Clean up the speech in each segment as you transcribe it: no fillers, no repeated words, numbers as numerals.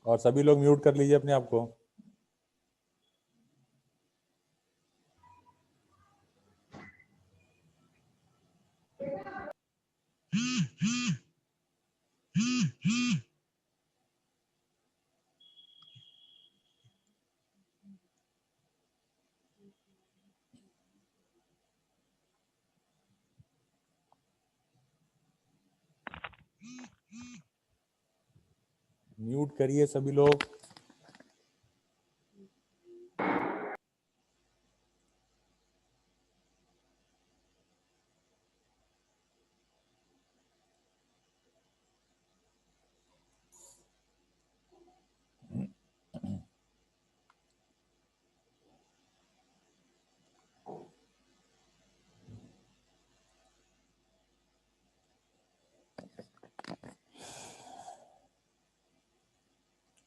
और सभी लोग म्यूट कर लीजिए अपने आप को। म्यूट करिए सभी लोग।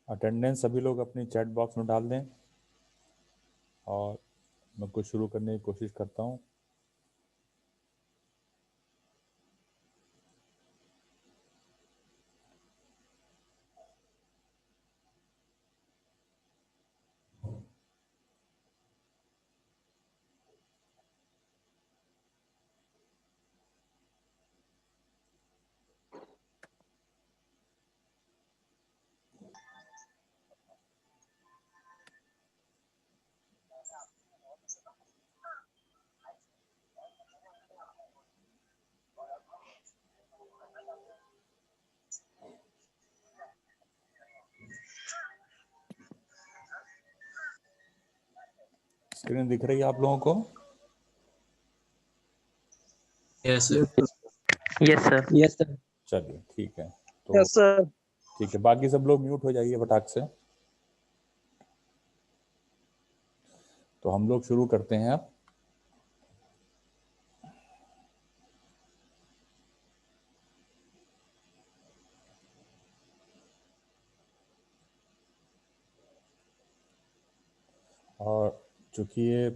अटेंडेंस सभी लोग अपनी चैट बॉक्स में डाल दें और मैं कुछ शुरू करने की कोशिश करता हूँ। स्क्रीन दिख रही है आप लोगों को? Yes sir. Yes sir. Yes sir. चलिए ठीक है, तो यस सर। ठीक है, बाकी सब लोग म्यूट हो जाइए फटाक से। तो हम लोग शुरू करते हैं अब। और चूंकि ये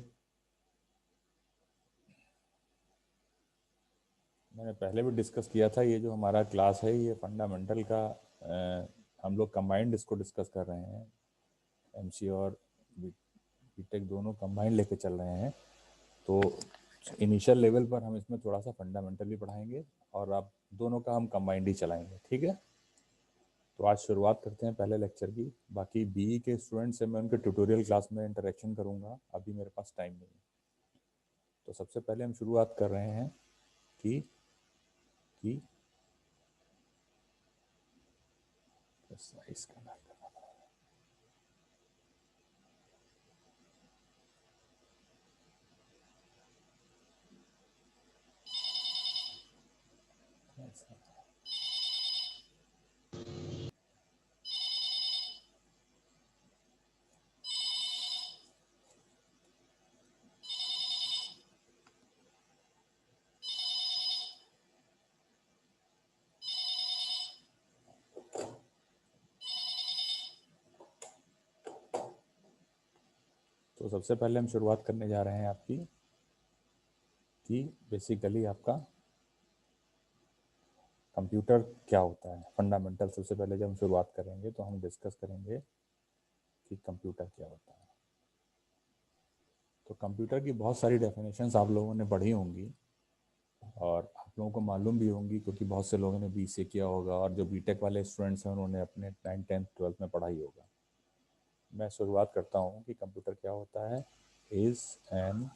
मैंने पहले भी डिस्कस किया था, ये जो हमारा क्लास है ये फंडामेंटल का हम लोग कंबाइंड इसको डिस्कस कर रहे हैं। एमसी और बीटेक दोनों कंबाइंड लेके चल रहे हैं। तो इनिशियल लेवल पर हम इसमें थोड़ा सा फंडामेंटल भी पढ़ाएंगे और आप दोनों का हम कंबाइंड ही चलाएंगे, ठीक है। तो आज शुरुआत करते हैं पहले लेक्चर की। बाकी बीई के स्टूडेंट से मैं उनके ट्यूटोरियल क्लास में इंटरेक्शन करूंगा, अभी मेरे पास टाइम नहीं है। तो सबसे पहले हम शुरुआत कर रहे हैं कि साइज करना है। तो सबसे पहले हम शुरुआत करने जा रहे हैं आपकी कि बेसिकली आपका कंप्यूटर क्या होता है। फंडामेंटल सबसे पहले जब हम शुरुआत करेंगे तो हम डिस्कस करेंगे कि कंप्यूटर क्या होता है। तो कंप्यूटर की बहुत सारी डेफिनेशंस आप लोगों ने पढ़ी होंगी और आप लोगों को मालूम भी होंगी, क्योंकि बहुत से लोगों ने बीसीए किया होगा और जो बीटेक वाले स्टूडेंट्स हैं उन्होंने अपने 9th 10th 12th में पढ़ाई होगा। मैं शुरुआत करता हूँ कि कंप्यूटर क्या होता है। Is an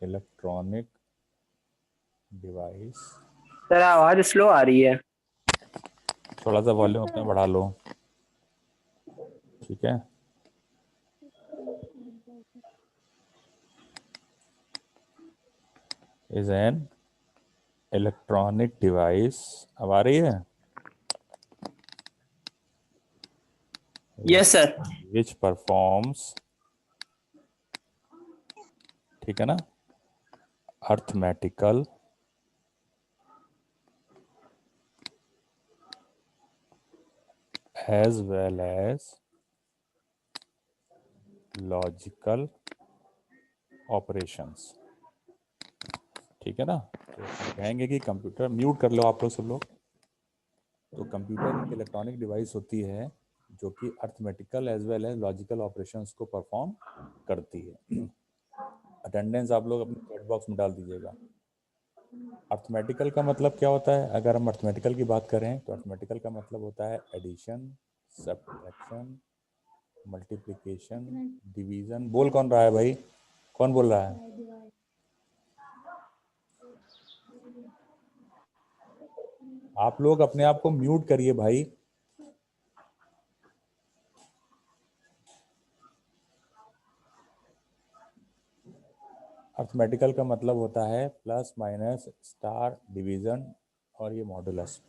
electronic device. Sir आवाज स्लो आ रही है। थोड़ा सा वॉल्यूम अपना बढ़ा लो, ठीक है। Is an electronic device. अब आ रही है? Yes sir. विच परफॉर्म्स, ठीक है ना, arithmetical as well as logical operations, ठीक है ना। तो हम कहेंगे कि कंप्यूटर, म्यूट कर लो आप लोग सब लोग। तो कंप्यूटर एक इलेक्ट्रॉनिक डिवाइस होती है जो कि arithmetical as well as logical operations को परफॉर्म करती है। अटेंडेंस आप लोग अपने चैट बॉक्स में डाल दीजिएगा। अर्थमेटिकल का मतलब क्या होता है? अगर हम अर्थमेटिकल की बात करें तो अर्थमेटिकल का मतलब होता है एडिशन, सब्ट्रैक्शन, मल्टीप्लिकेशन, डिवीजन। बोल कौन रहा है भाई? कौन बोल रहा है? आप लोग अपने आप को म्यूट करिए भाई। अर्थमेटिकल का मतलब होता है प्लस माइनस स्टार डिवीजन और ये मॉडुलस।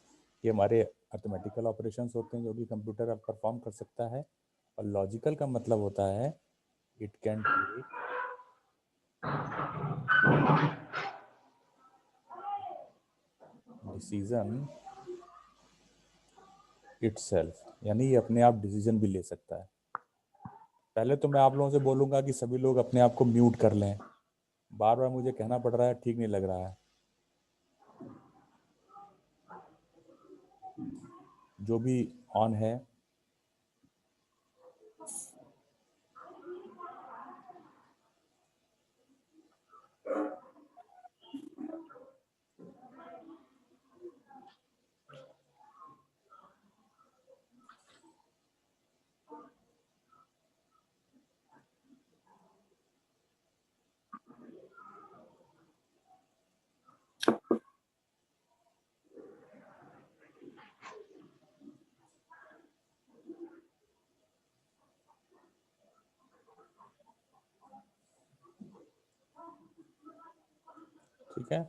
ये हमारे अर्थमेटिकल ऑपरेशंस होते हैं जो कि कंप्यूटर अब परफॉर्म कर सकता है। और लॉजिकल का मतलब होता है it can take decision itself, यानी ये अपने आप डिसीजन भी ले सकता है। पहले तो मैं आप लोगों से बोलूंगा कि सभी लोग अपने आप को म्यूट कर लें। बार बार मुझे कहना पड़ रहा है, ठीक नहीं लग रहा है। जो भी ऑन है ठीक है।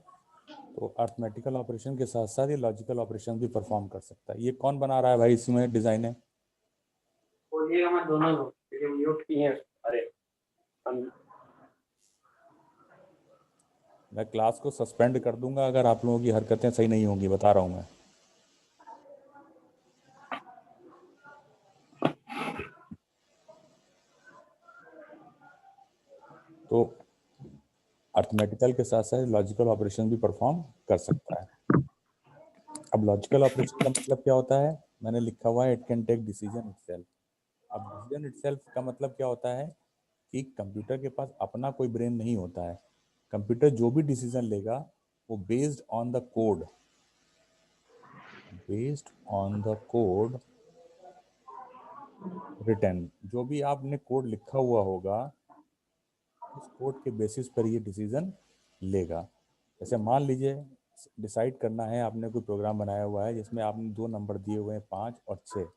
तो अर्थमेटिकल ऑपरेशन के साथ साथ ये लॉजिकल ऑपरेशन भी परफॉर्म कर सकता है। ये कौन बना रहा है भाई? इसमें डिजाइन है बोलिएगा मैं दोनों लोग ये म्यूट किए हैं। अरे मैं क्लास को सस्पेंड कर दूंगा अगर आप लोगों की हरकतें सही नहीं होंगी, बता रहा हूं मैं। तो अर्थमेटिकल के साथ साथ लॉजिकल ऑपरेशन भी परफॉर्म कर सकता है। अब लॉजिकल ऑपरेशन का मतलब क्या होता है? मैंने लिखा हुआ है it can take decision itself. अब डिसीजन इटसेल्फ का मतलब क्या होता है कि कंप्यूटर के पास अपना कोई ब्रेन नहीं होता है। कंप्यूटर जो भी डिसीजन लेगा वो based on the code written. जो भी आपने कोड लिखा हुआ होगा उस कोड के बेसिस पर ये डिसीजन लेगा। जैसे मान लीजिए डिसाइड करना है, आपने कोई प्रोग्राम बनाया हुआ है जिसमें आपने दो नंबर दिए हुए हैं 5 और 6,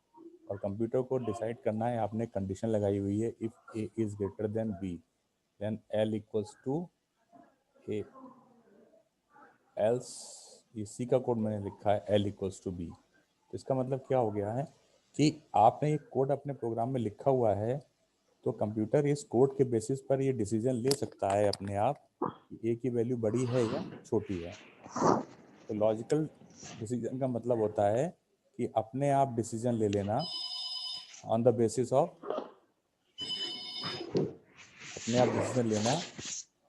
और कंप्यूटर को डिसाइड करना है, आपने कंडीशन लगाई हुई है if A is greater than B then L equals to A, else ये सी का कोड मैंने लिखा है एल इक्वल्स टू बी। तो इसका मतलब क्या हो गया है कि आपने एक कोड अपने प्रोग्राम में लिखा हुआ है, तो कंप्यूटर इस कोड के बेसिस पर ये डिसीजन ले सकता है अपने आप कि ए की वैल्यू बड़ी है या छोटी है। तो लॉजिकल डिसीजन का मतलब होता है कि अपने आप डिसीजन ले लेना ऑन द बेसिस ऑफ अपने आप डिसीजन लेना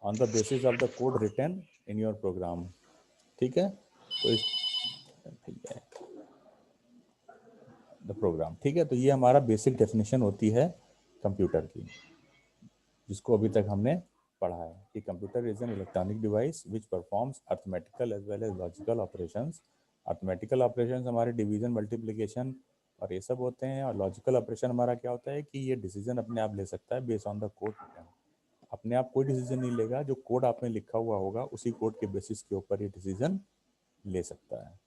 on the basis of the code written in your program. ठीक है, तो इस ठीक है द प्रोग्राम। ठीक है, तो ये हमारा बेसिक डेफिनेशन होती है कंप्यूटर की, जिसको अभी तक हमने पढ़ा है कि computer is an electronic device which performs arithmetical as well as logical operations. Arithmetical operations हमारे डिवीजन, मल्टीप्लिकेशन और ये सब होते हैं, और लॉजिकल ऑपरेशन हमारा क्या होता है कि ये डिसीजन अपने आप ले सकता है based on the code written. अपने आप कोई डिसीजन नहीं लेगा, जो कोड आपने लिखा हुआ होगा उसी कोड के बेसिस के ऊपर ये डिसीजन ले सकता है।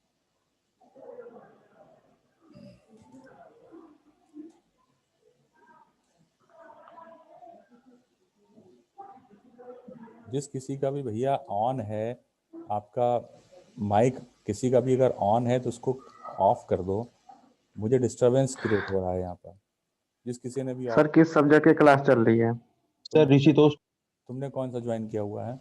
जिस किसी का भी भैया ऑन है आपका माइक, किसी का भी अगर ऑन है तो उसको ऑफ कर दो, मुझे डिस्टरबेंस क्रिएट हो रहा है यहाँ पर। जिस किसी ने भी सर ऑफ, किस सब्जेक्ट की क्लास चल रही है? सर ऋषितोष। तुमने कौन सा ज्वाइन किया हुआ है?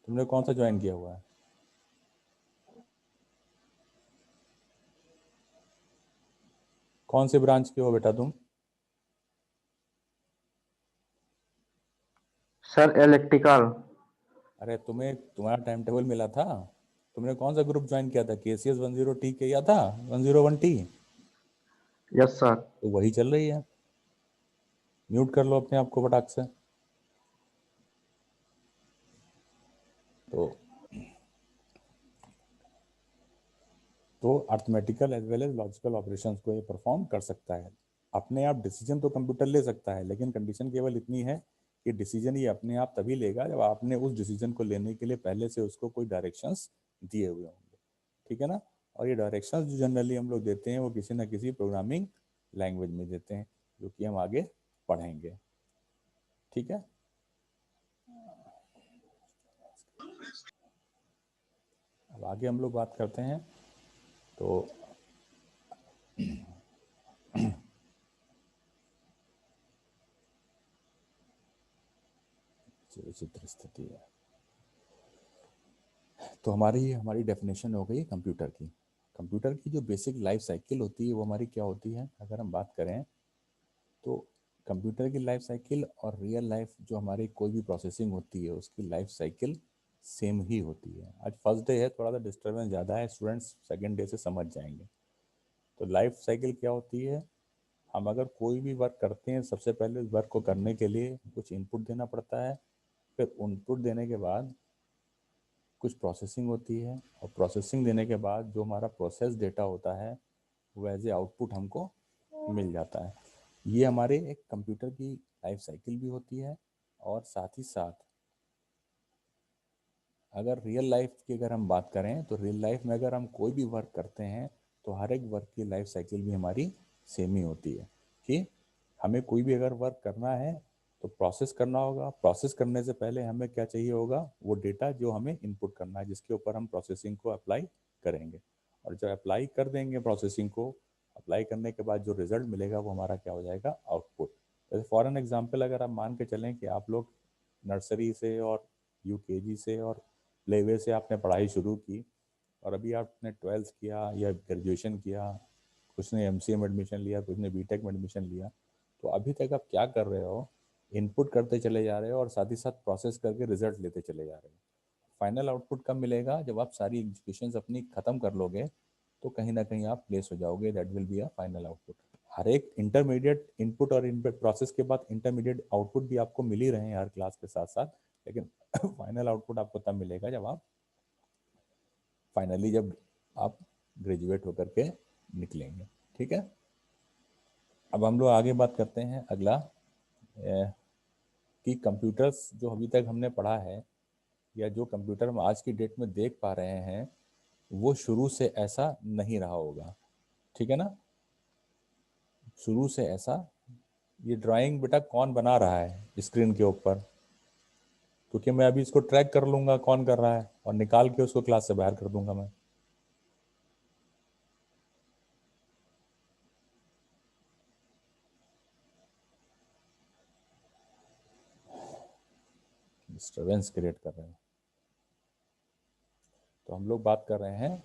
तुमने कौन सा ज्वाइन किया हुआ है? कौन से ब्रांच के हो बेटा तुम? Sir electrical. अरे तुम्हें तुम्हारा टाइम टेबल मिला था, तुमने कौन सा ग्रुप ज्वाइन किया था? KCS 10T किया था, 101T? Yes sir. तो वही चल रही है। म्यूट कर लो अपने आप को फटाक से। तो arithmetical as well as logical operations को ये परफॉर्म कर सकता है। अपने आप डिसीजन तो कंप्यूटर ले सकता है, लेकिन कंडीशन केवल इतनी है कि डिसीजन ये अपने आप तभी लेगा जब आपने उस डिसीजन को लेने के लिए पहले से उसको कोई डायरेक्शंस दिए हुए होंगे, ठीक है ना। और ये डायरेक्शंस जो जनरली हम लोग देते हैं वो किसी ना किसी प्रोग्रामिंग लैंग्वेज में देते हैं, जो कि हम आगे पढ़ेंगे, ठीक है। अब आगे हम लोग बात करते हैं। तो विचित्र स्थिति है। तो हमारी डेफिनेशन हो गई कंप्यूटर की। कंप्यूटर की जो बेसिक लाइफ साइकिल होती है वो हमारी क्या होती है, अगर हम बात करें तो कंप्यूटर की लाइफ साइकिल और रियल लाइफ जो हमारी कोई भी प्रोसेसिंग होती है उसकी लाइफ साइकिल सेम ही होती है। आज फर्स्ट डे है, थोड़ा सा डिस्टर्बेंस ज़्यादा है, स्टूडेंट्स सेकेंड डे से समझ जाएंगे। तो लाइफ साइकिल क्या होती है, हम अगर कोई भी वर्क करते हैं सबसे पहले उस वर्क को करने के लिए कुछ इनपुट देना पड़ता है, फिर इनपुट देने के बाद कुछ प्रोसेसिंग होती है, और प्रोसेसिंग देने के बाद जो हमारा प्रोसेस डेटा होता है वो एज ए आउटपुट हमको मिल जाता है। ये हमारे एक कंप्यूटर की लाइफ साइकिल भी होती है। और साथ ही साथ अगर रियल लाइफ की अगर हम बात करें तो रियल लाइफ में अगर हम कोई भी वर्क करते हैं तो हर एक वर्क की लाइफ साइकिल भी हमारी सेम ही होती है, कि हमें कोई भी अगर वर्क करना है तो प्रोसेस करना होगा। प्रोसेस करने से पहले हमें क्या चाहिए होगा, वो डेटा जो हमें इनपुट करना है, जिसके ऊपर हम प्रोसेसिंग को अप्लाई करेंगे। और जब अप्लाई कर देंगे प्रोसेसिंग को, अप्लाई करने के बाद जो रिजल्ट मिलेगा वो हमारा क्या हो जाएगा, आउटपुट। जैसे फॉर एन एग्जाम्पल अगर आप मान के चलें कि आप लोग नर्सरी से और UKG से और प्लेवे से आपने पढ़ाई शुरू की, और अभी आपने 12th किया या ग्रेजुएशन किया, कुछ ने MCA में एडमिशन लिया, कुछ ने BTech में एडमिशन लिया, तो अभी तक आप क्या कर रहे हो, इनपुट करते चले जा रहे हो और साथ ही साथ प्रोसेस करके रिजल्ट लेते चले जा रहे हो। फाइनल आउटपुट कब मिलेगा, जब आप सारी एजुकेशन अपनी ख़त्म कर लोगे तो कहीं ना कहीं आप प्लेस हो जाओगे, that will be a final output. हर एक इंटरमीडिएट इनपुट और इनपुट प्रोसेस के बाद इंटरमीडिएट आउटपुट भी आपको मिल ही रहे हैं हर क्लास के साथ साथ, लेकिन फाइनल आउटपुट आपको तब मिलेगा जब आप फाइनली जब आप ग्रेजुएट होकर के निकलेंगे, ठीक है। अब हम लोग आगे बात करते हैं अगला, कि कंप्यूटर्स जो अभी तक हमने पढ़ा है या जो कंप्यूटर हम आज की डेट में देख पा रहे हैं वो शुरू से ऐसा नहीं रहा होगा, ठीक है ना। शुरू से ऐसा, ये ड्राइंग बेटा कौन बना रहा है स्क्रीन के ऊपर, क्योंकि मैं अभी इसको ट्रैक कर लूंगा कौन कर रहा है और निकाल के उसको क्लास से बाहर कर दूंगा मैं। डिस्टर्बेंस क्रिएट कर रहे हैं। तो हम लोग बात कर रहे हैं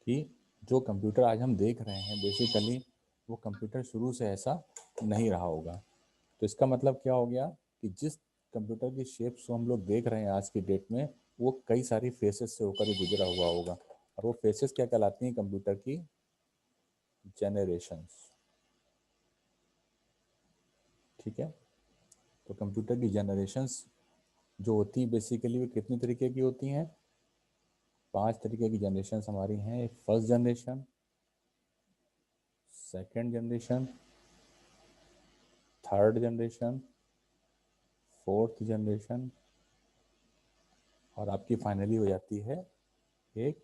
कि जो कंप्यूटर आज हम देख रहे हैं बेसिकली वो कंप्यूटर शुरू से ऐसा नहीं रहा होगा। तो इसका मतलब क्या हो गया कि जिस कंप्यूटर की शेप्स को हम लोग देख रहे हैं आज की डेट में वो कई सारी फेसेस से होकर ही गुजरा हुआ होगा, और वो फेसेस क्या कहलाती हैं, कंप्यूटर की जेनरेशंस, ठीक है। तो कंप्यूटर की जेनरेशंस जो होती हैं बेसिकली वो कितनी तरीके की होती हैं, 5 तरीके की जनरेशन हमारी हैं। एक first generation, second generation, third generation, fourth generation, और आपकी फाइनली हो जाती है एक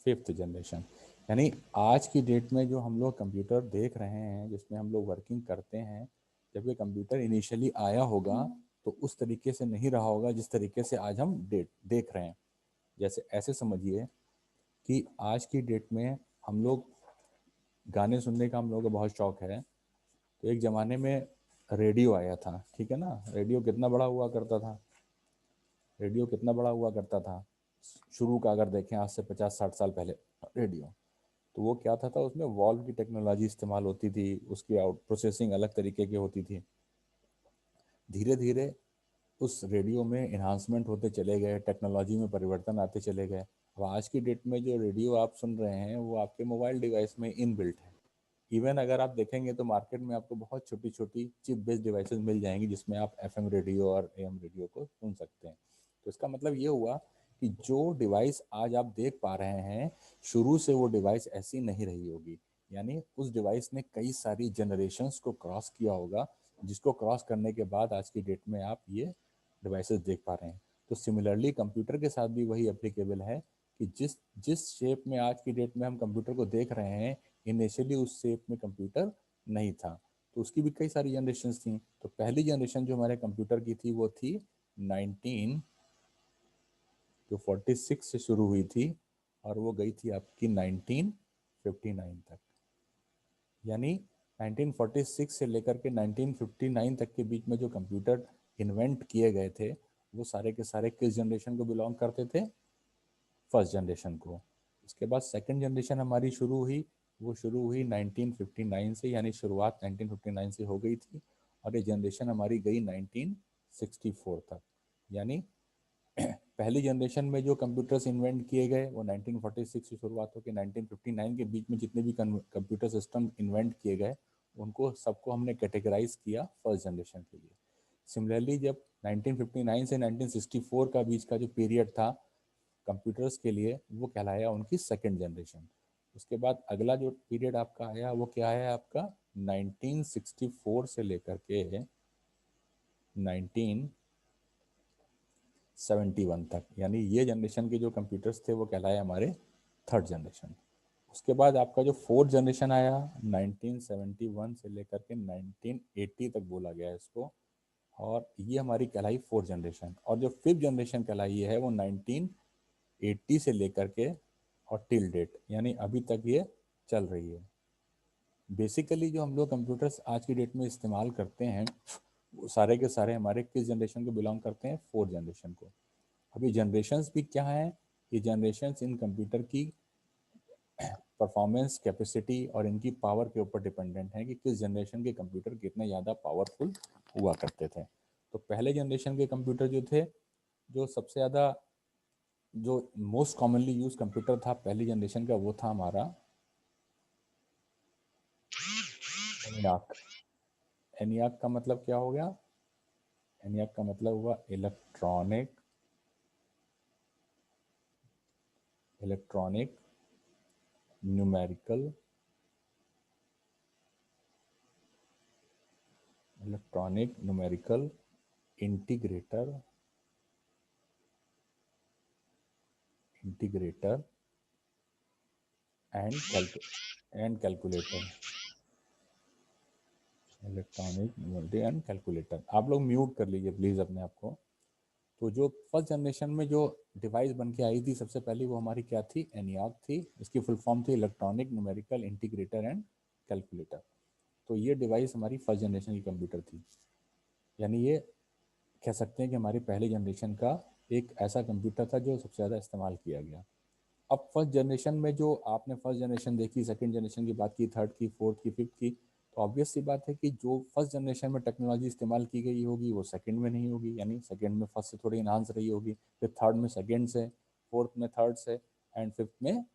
फिफ्थ जनरेशन। यानी आज की डेट में जो हम लोग कंप्यूटर देख रहे हैं जिसमें हम लोग वर्किंग करते हैं, जब ये कंप्यूटर इनिशियली आया होगा तो उस तरीके से नहीं रहा होगा जिस तरीके से आज हम देख रहे हैं। जैसे ऐसे समझिए कि आज की डेट में हम लोग गाने सुनने का हम लोगों को बहुत शौक है, तो एक ज़माने में रेडियो आया था, ठीक है ना। रेडियो कितना बड़ा हुआ करता था, रेडियो कितना बड़ा हुआ करता था शुरू का, अगर देखें आज से 50-60 साल पहले रेडियो, तो वो क्या था उसमें वॉल्व की टेक्नोलॉजी इस्तेमाल होती थी, उसकी आउट प्रोसेसिंग अलग तरीके की होती थी। धीरे धीरे उस रेडियो में इन्हांसमेंट होते चले गए, टेक्नोलॉजी में परिवर्तन आते चले गए। अब आज की डेट में जो रेडियो आप सुन रहे हैं वो आपके मोबाइल डिवाइस में इनबिल्ट है। इवन अगर आप देखेंगे तो मार्केट में आपको बहुत छोटी छोटी चिप बेस्ड डिवाइसेस मिल जाएंगी जिसमें आप एफएम रेडियो और एएम रेडियो को सुन सकते हैं। तो इसका मतलब ये हुआ कि जो डिवाइस आज आप देख पा रहे हैं शुरू से वो डिवाइस ऐसी नहीं रही होगी, यानी उस डिवाइस ने कई सारी जनरेशन्स को क्रॉस किया होगा, जिसको क्रॉस करने के बाद आज की डेट में आप ये डिवाइसेस देख पा रहे हैं। तो सिमिलरली कंप्यूटर के साथ भी वही एप्लीकेबल है कि जिस जिस शेप में आज की डेट में हम कंप्यूटर को देख रहे हैं, इनिशियली उस शेप में कंप्यूटर नहीं था। तो उसकी भी कई सारी जनरेशन थी। तो पहली जनरेशन जो हमारे कंप्यूटर की थी वो थी 1946 से शुरू हुई थी और वो गई थी आपकी 1959 तक। यानी 1946 से लेकर के 1959 तक के बीच में जो कंप्यूटर इन्वेंट किए गए थे वो सारे के सारे किस जनरेशन को बिलोंग करते थे? फर्स्ट जनरेशन को। इसके बाद सेकंड जनरेशन हमारी शुरू हुई, वो शुरू हुई 1959 से, यानी शुरुआत 1959 से हो गई थी और ये जनरेशन हमारी गई 1964 तक। यानी पहली जनरेशन में जो कंप्यूटर्स इन्वेंट किए गए वो 1946 से शुरुआत होकर 1959 के बीच में जितने भी कंप्यूटर सिस्टम इन्वेंट किए गए उनको सबको हमने कैटेगराइज किया फर्स्ट जनरेशन के लिए। सिमिलरली जब 1959 से 1964 का बीच का जो पीरियड था कंप्यूटर्स के लिए वो कहलाया उनकी सेकेंड जनरेशन। उसके बाद अगला जो पीरियड आपका आया वो क्या है आपका 1964 से लेकर के 1971 तक, यानी ये जनरेशन के जो कंप्यूटर्स थे वो कहलाए हमारे थर्ड जनरेशन। उसके बाद आपका जो फोर्थ जनरेशन आया 1971 से लेकर के 1980 तक बोला गया इसको, और ये हमारी कहलाई फोर्थ जनरेशन। और जो फिफ्थ जनरेशन कहलाई है वो 1980 से लेकर के और टिल डेट, यानी अभी तक ये चल रही है। बेसिकली जो हम लोग कंप्यूटर्स आज की डेट में इस्तेमाल करते हैं वो सारे के सारे हमारे किस जनरेशन को बिलोंग करते हैं? फोर्थ जनरेशन को। अभी जनरेशन्स भी क्या हैं? ये जनरेशन्स इन कंप्यूटर की परफॉर्मेंस, कैपेसिटी और इनकी पावर के ऊपर डिपेंडेंट है कि किस जनरेशन के कंप्यूटर कितने ज़्यादा पावरफुल हुआ करते थे। तो पहले जनरेशन के कंप्यूटर जो थे, जो सबसे ज़्यादा जो मोस्ट कॉमनली यूज कंप्यूटर था पहली जनरेशन का वो था हमारा एनियाक। एनियाक का मतलब क्या हो गया? एनियाक का मतलब हुआ electronic numerical integrator and calculator. Electronic numerical and calculator. आप लोग म्यूट कर लीजिए प्लीज़ अपने आप को। तो जो फर्स्ट जनरेशन में जो डिवाइस बन के आई थी सबसे पहले वो हमारी क्या थी? एनियाक थी। इसकी फुल फॉर्म थी electronic numerical integrator and calculator. तो ये डिवाइस हमारी फर्स्ट जनरेशन की कंप्यूटर थी। यानी ये कह सकते हैं कि हमारी पहले जनरेशन का एक ऐसा कंप्यूटर था जो सबसे ज़्यादा इस्तेमाल किया गया। अब फर्स्ट जनरेशन में जो आपने फर्स्ट जनरेशन देखी, सेकंड जनरेशन की बात की, थर्ड की, फोर्थ की, फिफ्थ की, तो ऑब्वियस सी बात है कि जो फर्स्ट जनरेशन में टेक्नोलॉजी इस्तेमाल की गई होगी वो सेकंड में नहीं होगी। यानी सेकंड में फर्स्ट से थोड़ी इनहांस रही होगी, फिर थर्ड में सेकंड से, फोर्थ में थर्ड से एंड फिफ्थ में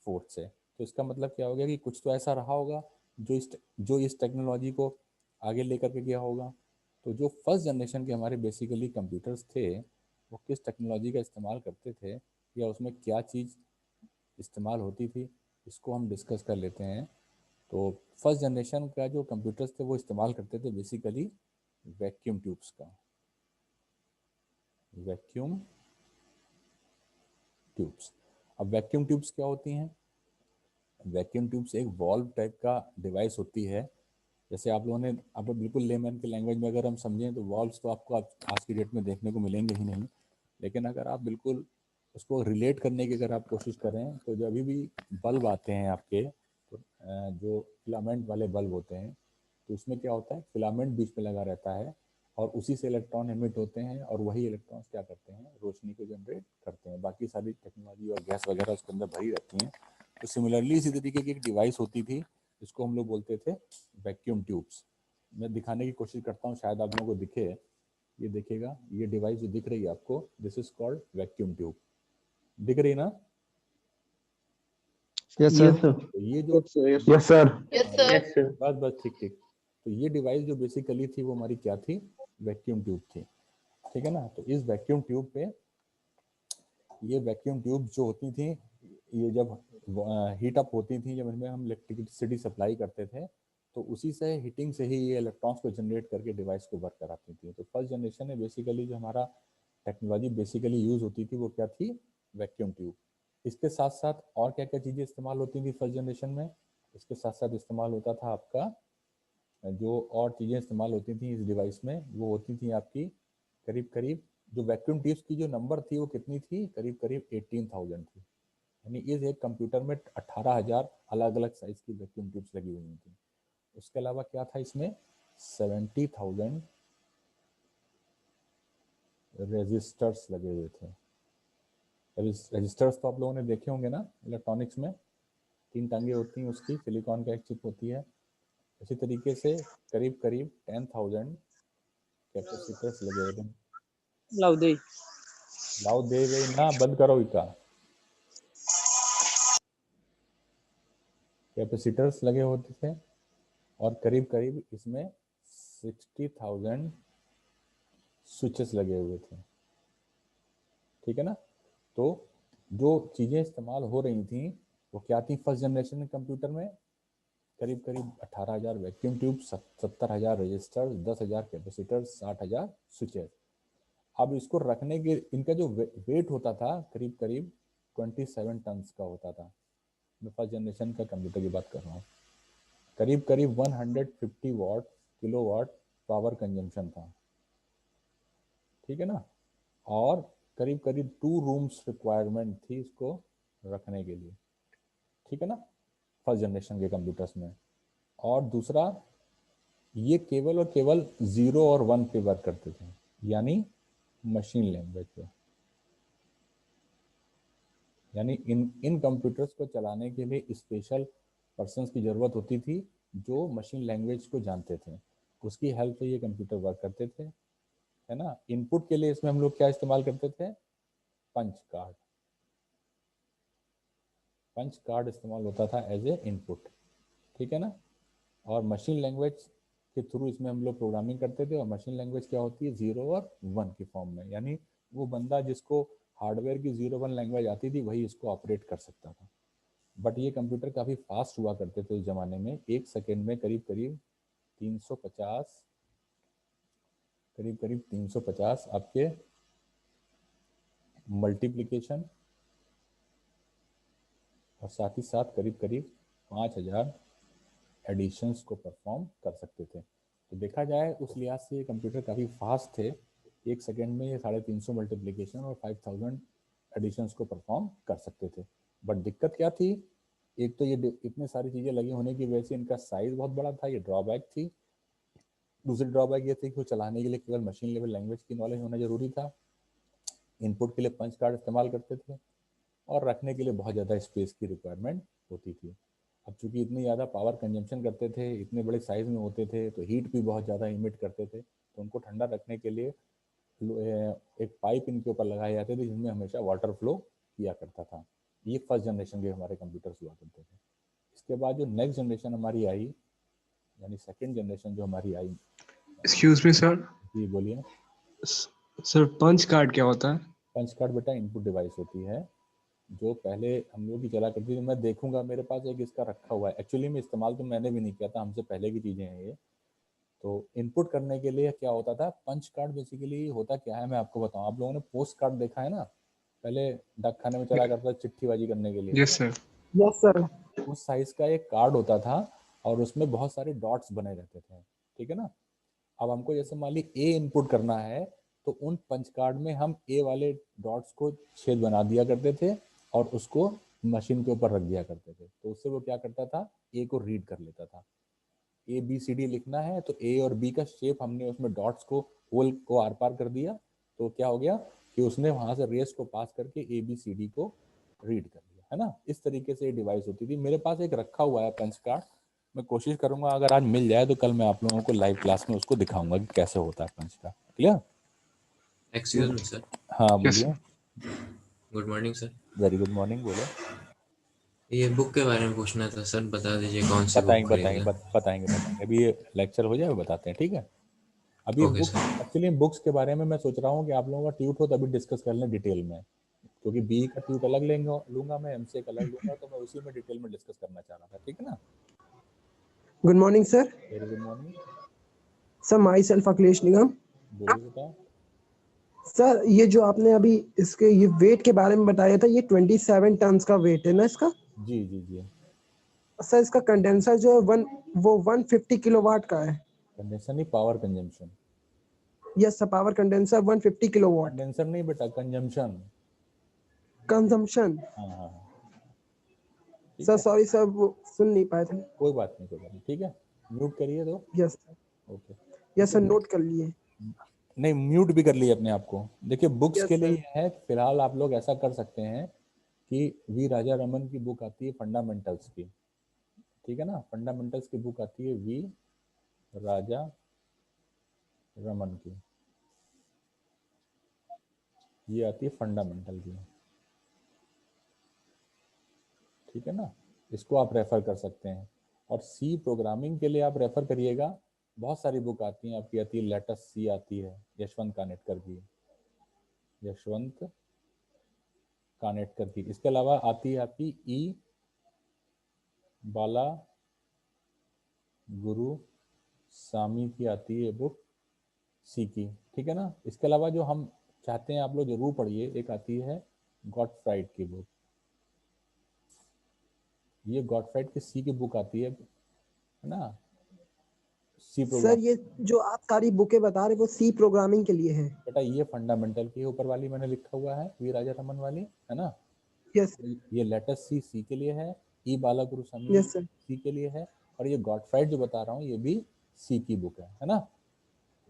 फोर्थ से। तो इसका मतलब क्या हो गया कि कुछ तो ऐसा रहा होगा जो इस टेक्नोलॉजी को आगे लेकर के गया होगा। तो जो फर्स्ट जनरेशन के हमारे बेसिकली कंप्यूटर्स थे वो किस टेक्नोलॉजी का इस्तेमाल करते थे या उसमें क्या चीज़ इस्तेमाल होती थी, इसको हम डिस्कस कर लेते हैं। तो फर्स्ट जनरेशन का जो कंप्यूटर्स थे वो इस्तेमाल करते थे बेसिकली वैक्यूम ट्यूब्स का। Vacuum tubes. अब वैक्यूम ट्यूब्स क्या होती हैं? वैक्यूम ट्यूब्स एक वॉल्व टाइप का डिवाइस होती है। जैसे आप लोगों ने, अब बिल्कुल लेमैन के लैंग्वेज में अगर हम समझें तो वॉल्व्स तो आपको आज की डेट में देखने को मिलेंगे ही नहीं, लेकिन अगर आप बिल्कुल उसको रिलेट करने की अगर आप कोशिश करें तो जब भी बल्ब आते हैं आपके, तो जो फिलामेंट वाले बल्ब होते हैं तो उसमें क्या होता है, फिलामेंट बीच में लगा रहता है और उसी से इलेक्ट्रॉन एमिट होते हैं और वही इलेक्ट्रॉन्स क्या करते हैं, रोशनी को जनरेट करते हैं। बाकी सारी टेक्नोलॉजी और गैस वगैरह उसके अंदर भरी रहती हैं। तो सिमिलरली इसी तरीके की एक डिवाइस होती थी जिसको हम लोग बोलते थे वैक्यूम ट्यूब्स। मैं दिखाने की कोशिश करता हूँ, शायद आप लोगों को दिखे। ये देखिएगा, ये डिवाइस जो दिख रही है आपको, this is called vacuum tube, दिख रही है ना? Yes Yes, sir. sir. तो ये जो यस सर। Yes, sir. बस बस ठीक ठीक। तो ये डिवाइस जो बेसिकली थी वो हमारी क्या थी? वैक्यूम ट्यूब थी, ठीक है ना? तो इस वैक्यूम ट्यूब पे, ये वैक्यूम ट्यूब जो होती थी, ये जब हीट अप होती थी, जब इनमें हम इलेक्ट्रिसिटी सप्लाई करते थे, तो उसी से हीटिंग से ही ये इलेक्ट्रॉन्स को जनरेट करके डिवाइस को वर्क कराती थी। तो फर्स्ट जनरेशन में बेसिकली जो हमारा टेक्नोलॉजी बेसिकली यूज होती थी वो क्या थी? Vacuum tube. इसके साथ साथ और क्या क्या चीज़ें इस्तेमाल होती थी फर्स्ट जनरेशन में? इसके साथ साथ इस्तेमाल होता था आपका, जो और चीज़ें इस्तेमाल होती थी इस डिवाइस में, वो होती थी आपकी करीब करीब, जो वैक्यूम ट्यूब्स की जो नंबर थी वो कितनी थी? करीब करीब 18,000 थी। यानी इस एक कंप्यूटर में 18,000 अलग अलग साइज की वैक्यूम ट्यूब्स लगी हुई थी। उसके अलावा क्या था इसमें? 70,000 रजिस्टर्स लगे हुए थे। रजिस्टर्स तो आप लोगों ने देखे होंगे ना इलेक्ट्रॉनिक्स में, 3 टांगे होती हैं उसकी, सिलिकॉन का एक चिप होती है। इसी तरीके से करीब करीब 10,000 कैपेसिटर्स लगे हुए थे। लाओ दे वे ना, बंद करो इका। कैपेसिटर्स लगे होते थे, और करीब करीब इसमें 60,000 स्विचेस लगे हुए थे, ठीक है ना? तो जो चीज़ें इस्तेमाल हो रही थी वो क्या थी फर्स्ट जनरेशन के कंप्यूटर में? करीब करीब 18,000 vacuum tube, 70,000 register, 10,000 capacitor, 60,000 switches. अब इसको रखने के, इनका जो वेट होता था करीब करीब 27 टन्स का होता था। मैं फर्स्ट जनरेशन का कंप्यूटर की बात कर रहा हूँ। करीब करीब 150 वाट किलो वाट पावर कंजम्पशन था, ठीक है ना? और करीब करीब 2 रूम्स रिक्वायरमेंट थी इसको रखने के लिए, ठीक है ना, फर्स्ट जनरेशन के कंप्यूटर्स में। और दूसरा, ये केवल और केवल 0 और 1 पे वर्क करते थे, यानी मशीन लैंग्वेज पे। यानी इन कंप्यूटर्स को चलाने के लिए स्पेशल पर्सन्स की ज़रूरत होती थी जो मशीन लैंग्वेज को जानते थे, उसकी हेल्प से ये कंप्यूटर वर्क करते थे, है ना? इनपुट के लिए इसमें हम लोग क्या इस्तेमाल करते थे? Punch card. पंच कार्ड इस्तेमाल होता था एज ए इनपुट, ठीक है ना? और मशीन लैंग्वेज के थ्रू इसमें हम लोग प्रोग्रामिंग करते थे। और मशीन लैंग्वेज क्या होती है? 0 और 1 की फॉर्म में, यानी वो बंदा जिसको हार्डवेयर की 0-1 लैंग्वेज आती थी वही इसको ऑपरेट कर सकता था। बट ये कंप्यूटर काफ़ी फास्ट हुआ करते थे उस ज़माने में। 1 सेकेंड में करीब करीब 350 आपके मल्टीप्लिकेशन, और साथ ही साथ करीब करीब 5,000 एडिशंस को परफॉर्म कर सकते थे। तो देखा जाए उस लिहाज से ये कंप्यूटर काफ़ी फास्ट थे। 1 सेकेंड में ये 350 मल्टीप्लिकेशन और 5,000 एडिशंस को परफॉर्म कर सकते थे। बट दिक्कत क्या थी? एक तो ये इतने सारी चीज़ें लगी होने की वजह से इनका साइज बहुत बड़ा था, ये ड्रॉबैक थी। दूसरी ड्रॉबैक ये थी कि वो चलाने के लिए केवल मशीन लेवल लैंग्वेज की नॉलेज होना जरूरी था। इनपुट के लिए पंच कार्ड इस्तेमाल करते थे, और रखने के लिए बहुत ज़्यादा स्पेस की रिक्वायरमेंट होती थी। अब चूंकि इतनी ज़्यादा पावर कंजम्पशन करते थे, इतने बड़े साइज में होते थे, तो हीट भी बहुत ज़्यादा इमिट करते थे। तो उनको ठंडा रखने के लिए एक पाइप इनके ऊपर लगाए जाते थे जिसमें हमेशा वाटर फ्लो किया करता था। ये फर्स्ट जनरेशन के हमारे कंप्यूटर्स हुआ करते थे। इसके बाद जो नेक्स्ट जनरेशन हमारी आई, यानी सेकेंड जनरेशन जो हमारी आई। Excuse me sir. जी बोलिए। सर पंच कार्ड क्या होता है? पंच कार्ड बेटा इनपुट डिवाइस होती है, जो पहले हम लोग की चला करती थी। मैं देखूंगा, मेरे पास एक इसका रखा हुआ है। एक्चुअली में इस्तेमाल तो मैंने भी नहीं किया था, हमसे पहले की चीज़ें हैं ये। तो इनपुट करने के लिए क्या होता था? पंच कार्ड बेसिकली होता क्या है मैं आपको बताऊं। आप लोगों ने पोस्ट कार्ड देखा है ना, पहले डाक खाने में चला करता था चिट्ठीबाजी करने के लिए। Yes sir. Yes, sir. उस साइज का एक कार्ड होता था, और उसमें बहुत सारे डॉट्स बने रहते थे, ठीक है ना? अब हमको जैसे मान ली ए इनपुट करना है, तो उन पंच कार्ड में हम ए वाले डॉट्स को छेद बना दिया करते थे, और उसको मशीन के ऊपर रख दिया करते थे। तो उससे वो क्या करता था? ए को रीड कर लेता था। ए बी सी डी लिखना है तो ए और बी का शेप हमने उसमें डॉट्स को होल को आर पार कर दिया, तो क्या हो गया कि उसने वहां से रेस को पास करके ए बी सी डी को रीड कर लिया, है ना? इस तरीके से ये डिवाइस होती थी। मेरे पास एक रखा हुआ है पंच कार्ड, मैं कोशिश करूंगा अगर आज मिल जाए तो कल मैं आप लोगों को लाइव क्लास में उसको दिखाऊंगा कि कैसे होता है punch card. Clear? Excuse me sir. हाँ Yes, बोलिए। Good morning sir. Very good morning, बोलो। ये बुक के बारे में पूछना था सर, बता दीजिए कौन सी बुक खरीदें। बताएंगे। अभी ये लेक्चर हो जाए बताते हैं, ठीक है। अभी okay books, sir. Actually books के बारे में मैं सोच रहा हूँ कि आप लोगों का ट्यूट हो तभी डिस्कस कर लें डिटेल में, क्योंकि बी का ट्यूट अलग लूंगा मैं, एमसीए का अलग लूंगा, तो मैं उसी में डिटेल में डिस्कस करना चाह रहा था, ठीक है ना। Good morning sir. Very good morning. Sir myself Akhilesh Nigam. बोलिए बेटा। सर ये जो आपने अभी इसके ये वेट के बारे में बताया था, ये 27 टन्स का वेट है ना इसका। जी जी जी। सर इसका कंडेंसर जो है 150 किलोवाट का है। कंडेंसर नहीं, power consumption. Yes sir, power condenser 150 kilowatt. Condenser नहीं बेटा, कंजम्पशन। कंजम्पशन। हाँ हाँ हाँ, ठीक सर है। सॉरी सर, वो सुन नहीं पाए थे। कोई बात नहीं, ठीक है। म्यूट करिए तो। Yes sir. Okay. Yes sir, note कर लिए। नहीं, म्यूट भी कर लिए अपने आप को। देखिए बुक्स यस के लिए सर। ये है, फिलहाल आप लोग ऐसा कर सकते हैं कि वी राजा रमन की बुक आती है फंडामेंटल्स की, ठीक है ना। फंडामेंटल्स की बुक आती है वी राजा रमन की, ये आती है फंडामेंटल की, ठीक है ना। इसको आप रेफर कर सकते हैं। और सी प्रोग्रामिंग के लिए आप रेफर करिएगा, बहुत सारी बुक आती हैं आपकी, आती है लेटेस्ट सी आती है, यशवंत कानेटकर की, यशवंत कानेटकर की। इसके अलावा आती है आपकी ई बाला गुरु सामी की आती है बुक सी की, ठीक है ना। इसके अलावा जो हम चाहते हैं आप लोग जरूर पढ़िए, एक आती है गॉटफ्राइड की बुक, ये गॉटफ्राइड की सी की बुक आती है ना, सी सर प्रोग्राम। ये जो आप सारी बुकें बता रहे वो सी प्रोग्रामिंग के लिए है। बेटा ये फंडामेंटल की ऊपर वाली मैंने लिखा हुआ है, वी राजा रमन वाली, है ना। यस ये लेटेस्ट सी सी के लिए है, ई बाला गुरु स्वामी यस सर। सी के लिए है, और ये गॉटफ्राइड जो बता रहा हूँ ये भी सी की बुक है ना।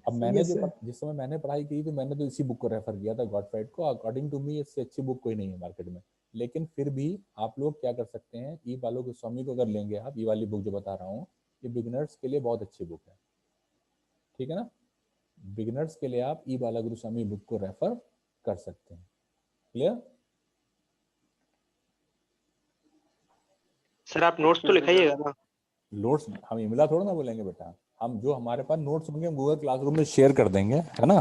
अब मैंने यस सर। जिस समय मैंने पढ़ाई की तो मैंने तो इसी बुक को रेफर किया था, गॉटफ्राइड को। अकॉर्डिंग टू मी इससे अच्छी बुक कोई नहीं है मार्केट में, लेकिन फिर भी आप लोग क्या कर सकते हैं, ई बाला गुरु स्वामी को अगर लेंगे आप, ये वाली बुक जो बता रहा हूँ, ये बिगिनर्स के लिए बहुत अच्छी बुक है, ठीक है ना। बिगिनर्स के लिए आप ई बाला गुरु स्वामी बुक को रेफर कर सकते हैं। क्लियर। सर आप नोट्स तो लिखाइएगा ना। नोट्स हम इमला थोड़ा ना बोलेंगे बेटा, हम जो हमारे पास नोट्स होंगे हम गूगल क्लासरूम में शेयर कर देंगे, है ना।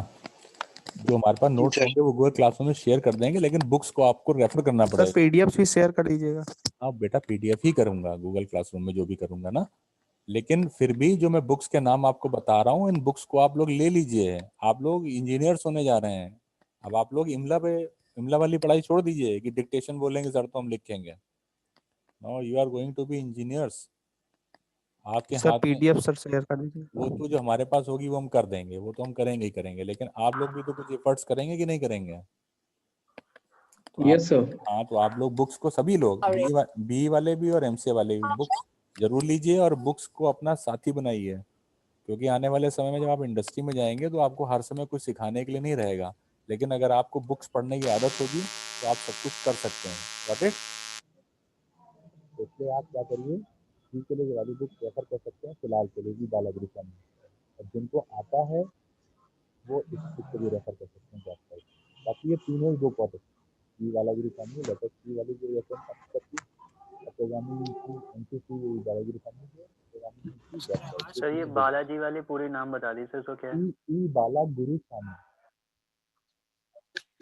जो हमारे पास नोट्स होंगे वो गूगल क्लासरूम में शेयर कर देंगे, लेकिन बुक्स को आपको रेफर करना सर पड़ेगा। पीडीएफ भी शेयर कर दीजिएगा। हाँ बेटा, पीडीएफ ही करूंगा गूगल क्लासरूम में जो भी करूंगा ना, लेकिन फिर भी जो मैं बुक्स के नाम आपको बता रहा हूँ, इन बुक्स को आप लोग ले लीजिए। आप लोग इंजीनियर्स होने जा रहे हैं। अब आप लोग इमला वाली पढ़ाई छोड़ दीजिए कि डिक्टेशन बोलेंगे सर तो हम लिखेंगे। No, you are going to be engineers. आपके सर हाथ में पीडीएफ सर शेयर कर दीजिए। वो तो जो हमारे पास होगी वो हम कर देंगे, वो तो हम करेंगे ही करेंगे, लेकिन आप लोग भी तो कुछ एफर्ट्स करेंगे कि नहीं करेंगे। तो आप, yes sir. हाँ तो आप लोग बुक्स को, सभी लोग बी वाले भी और एमसीए वाले भी बुक्स जरूर लीजिए, और बुक्स को अपना साथी बनाइए, क्योंकि आने वाले समय में जब आप इंडस्ट्री में जाएंगे तो आपको हर समय कुछ सिखाने के लिए नहीं रहेगा, लेकिन अगर आपको बुक्स पढ़ने की आदत होगी तो आप सब कुछ कर सकते हैं। Got it. तो इसलिए आप क्या करिए, सी के लिए ये वाली बुक रेफर कर सकते हैं फिलहाल के लिए, भी बालागुरु स्वामी। और जिनको आता है वो इस बुक को भी रेफर कर सकते हैं वेबसाइट। बाकी ये तीनों ही बुक बहुत अच्छी, बालागुरु स्वामी, लेटेस्ट सी वाली जो यशवंत की, प्रोग्रामिंग की एनसीसी बालागुरु स्वामी की, प्रोग्रामिंग की वेबसाइट, ये सर ये तीनों बुक। बालाजी वाली पूरी नाम बता दी सर, इसको क्या है? ई बाला गुरु स्वामी,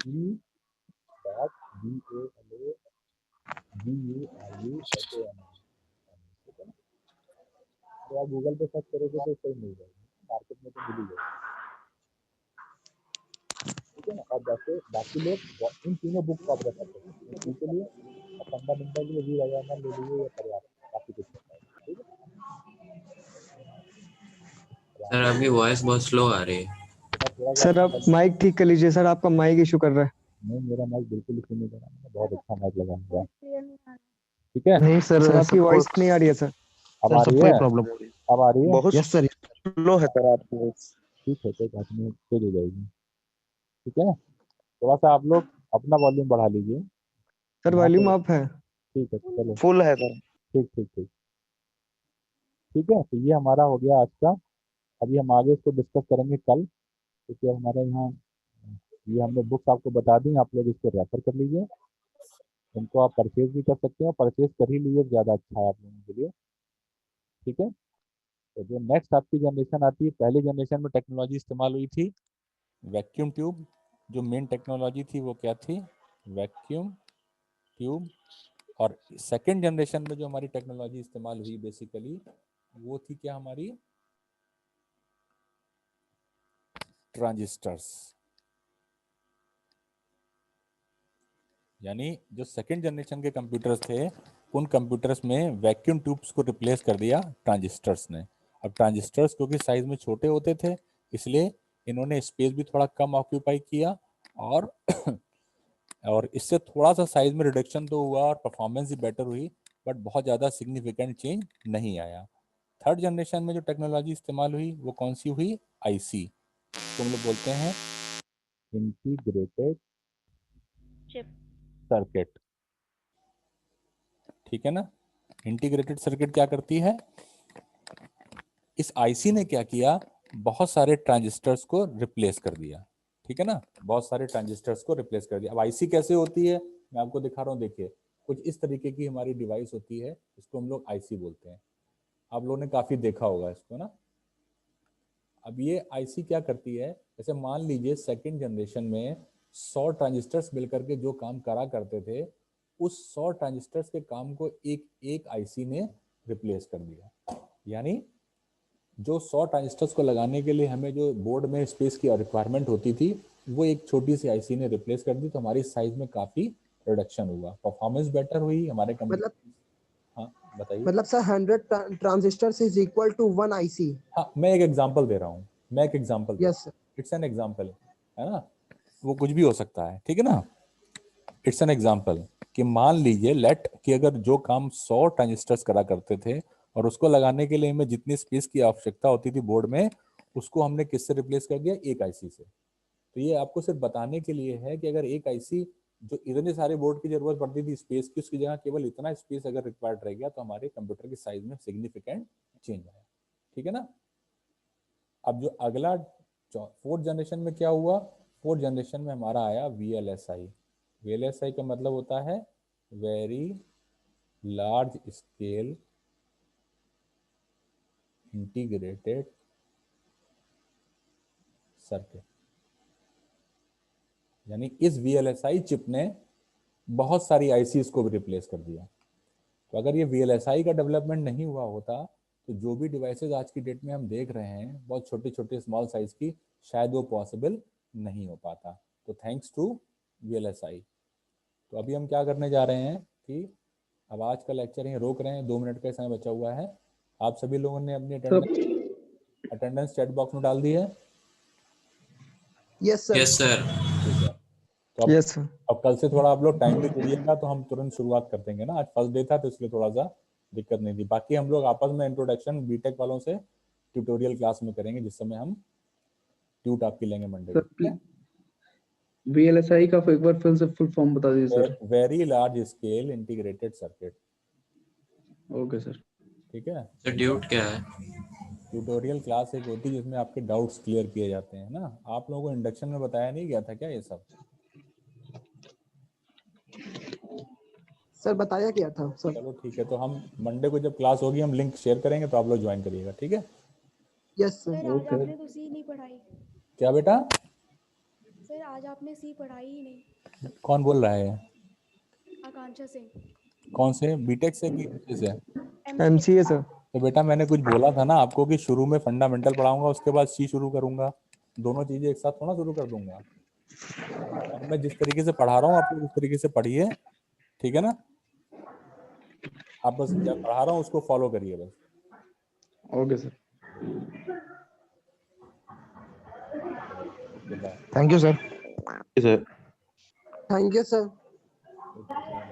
ई डॉट BALAGURUSAMI, ठीक है ना। तो आप गूगल पे सर्च करोगे तो सही मिल जाएगी, मार्केट में तो मिल ही जाएगी, ठीक है ना। और जैसे बाकी लोग इन तीनों बुक को आप रेफर कर सकते हैं, सी के लिए और फंडामेंटल के लिए वी राजा ले लीजिए, या पर्याप्त, बाकी कुछ नहीं है, ठीक है। सर आपकी वॉइस बहुत स्लो आ रही है। बेटा थोड़ा सा सर आप माइक ठीक कर लीजिए सर, आपका माइक इशू कर रहा है। नहीं, मेरा माइक बिल्कुल इशू नहीं कर रहा, मैंने बहुत अच्छा माइक लगा हुआ है, ठीक है। नहीं सर, सर आपकी वॉइस नहीं आ रही है सर। अब आ रही सबको है, ही प्रॉब्लम हो रही है। अब आ रही है, बहुत यस सर। स्लो है सर आपकी वॉइस। ठीक है, कोई बात नहीं, तेज हो जाएगी, ठीक है। थोड़ा सा आप लोग अपना वॉल्यूम बढ़ा लीजिए सर यहाँ वॉल्यूम पे, अप है। ठीक है चलो, फुल है सर। ठीक ठीक ठीक, ठीक है। तो ये हमारा हो गया आज का। अभी हम आगे इसको डिस्कस करेंगे कल, क्योंकि अब हमारे यहाँ ये हमने बुक्स आपको बता दी, आप लोग इसको रेफर कर लीजिए, इनको आप परचेज भी कर सकते हैं, परचेज कर ही लीजिए, ज़्यादा अच्छा है आप लोगों के लिए। ठीक है, तो जो नेक्स्ट आपकी जनरेशन आती है, पहली जनरेशन में टेक्नोलॉजी इस्तेमाल हुई थी वैक्यूम ट्यूब। जो मेन टेक्नोलॉजी थी वो क्या थी? Vacuum tube. और सेकंड जनरेशन में जो हमारी टेक्नोलॉजी इस्तेमाल हुई बेसिकली वो थी क्या हमारी? ट्रांजिस्टर्स। यानी जो सेकंड जनरेशन के कंप्यूटर्स थे उन कंप्यूटर्स में वैक्यूम ट्यूब्स को रिप्लेस कर दिया ट्रांजिस्टर्स ने। अब ट्रांजिस्टर्स क्योंकि साइज में छोटे होते थे इसलिए इन्होंने स्पेस भी थोड़ा कम ऑक्यूपाई किया और और इससे थोड़ा सा साइज में रिडक्शन तो हुआ और परफॉर्मेंस भी बेटर हुई, बट बहुत ज़्यादा सिग्निफिकेंट चेंज नहीं आया। थर्ड जनरेशन में जो टेक्नोलॉजी इस्तेमाल हुई वो कौन सी हुई? आईसी, तो हम लोग बोलते हैं इंटीग्रेटेड सर्किट। ठीक है ना? इंटीग्रेटेड सर्किट क्या करती है? इस आईसी ने क्या किया? बहुत सारे ट्रांजिस्टर्स को रिप्लेस कर दिया। ठीक है ना, बहुत सारे ट्रांजिस्टर्स को रिप्लेस कर दिया। अब आईसी कैसे होती है मैं आपको दिखा रहा हूँ। देखिए कुछ इस तरीके की हमारी डिवाइस होती है, इसको हम लोग आईसी बोलते हैं। आप लोगों ने काफी देखा होगा इसको ना। अब ये आईसी क्या करती है? जैसे मान लीजिए सेकंड जनरेशन में 100 ट्रांजिस्टर्स मिलकर के जो काम करा करते थे उस 100 ट्रांजिस्टर्स के काम को एक एक आईसी ने रिप्लेस कर दिया। यानी जो 100 ट्रांजिस्टर्स को लगाने के लिए हमें जो बोर्ड में स्पेस की रिक्वायरमेंट होती थी वो एक छोटी सी आईसी ने रिप्लेस कर दी, तो हमारी साइज में काफी रिडक्शन हुआ, परफॉर्मेंस बेटर हुई हमारे कंप्यूटर। हाँ बताइए। मतलब sir 100 transistors is equal to 1 IC. हाँ मैं एक एग्जांपल दे रहा हूँ, मैं एक एग्जांपल दे रहा यस हूँ। इट्स एन एग्जांपल, है ना, वो कुछ भी हो सकता है। ठीक है ना, इट्स एन एग्जांपल कि मान लीजिए लेट कि अगर जो काम 100 ट्रांजिस्टर्स करा करते थे और उसको लगाने के लिए हमें जितनी स्पेस की आवश्यकता होती थी बोर्ड में उसको हमने किससे रिप्लेस कर दिया? एक आईसी से। तो ये आपको सिर्फ बताने के लिए है कि अगर एक आईसी जो इतने सारे बोर्ड की जरूरत पड़ती थी स्पेस की, उसकी जगह केवल इतना स्पेस अगर रिक्वायर्ड रह गया तो हमारे कंप्यूटर की साइज में सिग्निफिकेंट चेंज आया। ठीक है ना। अब जो अगला फोर्थ जनरेशन में क्या हुआ? फोर्थ जनरेशन में हमारा आया VLSI। VLSI का मतलब होता है very large scale integrated circuit. यानी इस VLSI चिप ने बहुत सारी आईसीज को भी रिप्लेस कर दिया। तो अगर ये VLSI का डेवलपमेंट नहीं हुआ होता तो जो भी डिवाइसेस आज की डेट में हम देख रहे हैं बहुत छोटे छोटे स्मॉल साइज की, शायद वो पॉसिबल नहीं हो पाता। तो थैंक्स टू VLSI। तो अभी हम क्या करने जा रहे हैं कि अब आज का लेक्चर यहीं रोक रहे हैं, 2 मिनट का समय बचा हुआ है। आप सभी लोगों ने अपनी अटेंडेंस चैट बॉक्स में डाल दी है? Yes sir. Yes sir. ठीक है, तो यस सर। अब कल से थोड़ा आप लोग टाइमली जुड़िएगा तो हम तुरंत शुरुआत कर देंगे ना। आज फर्स्ट डे था तो इसलिए थोड़ा सा दिक्कत नहीं थी। बाकी हम लोग आपस में इंट्रोडक्शन बीटेक वालों से ट्यूटोरियल क्लास में करेंगे जिस समय हम ट्यूट आपकी लेंगे मंडे को। VLSI का एक बार फिर से फुल फॉर्म बता दीजिए sir. Very large scale integrated circuit. Okay sir. ठीक है, सर ड्यूट क्या है? ट्यूटोरियल क्लास एक होती है जिसमें आपके डाउट्स क्लियर किए जाते हैं ना। आप लोगों को इंडक्शन में बताया नहीं गया था क्या ये सब? सर बताया क्या था सर? चलो ठीक है, तो हम मंडे को जब क्लास होगी हम लिंक शेयर करेंगे तो आप लोग ज्वाइन करिएगा। ठीक है। Yes sir. सर आज आपने तो सी नहीं पढ़ाई। क्या बेटा? सर आज आपने सी पढ़ाई ही नहीं। कौन बोल रहा है? आकांक्षा सिंह। कौन से, बीटेक से कि MCA से? MCA sir. तो बेटा मैंने कुछ बोला था ना आपको कि शुरू में फंडामेंटल पढ़ाऊंगा उसके बाद सी शुरू करूंगा। दोनों चीजें एक साथ थोड़ा शुरू कर दूंगा। अब मैं जिस तरीके से पढ़ा रहा हूँ आप लोग उस तरीके से पढ़िए। ठीक है ना, आप बस क्या पढ़ा रहा हूँ उसको फॉलो करिए बस। Okay sir. Okay bye. Thank you sir. Sir thank you sir. Okay bye.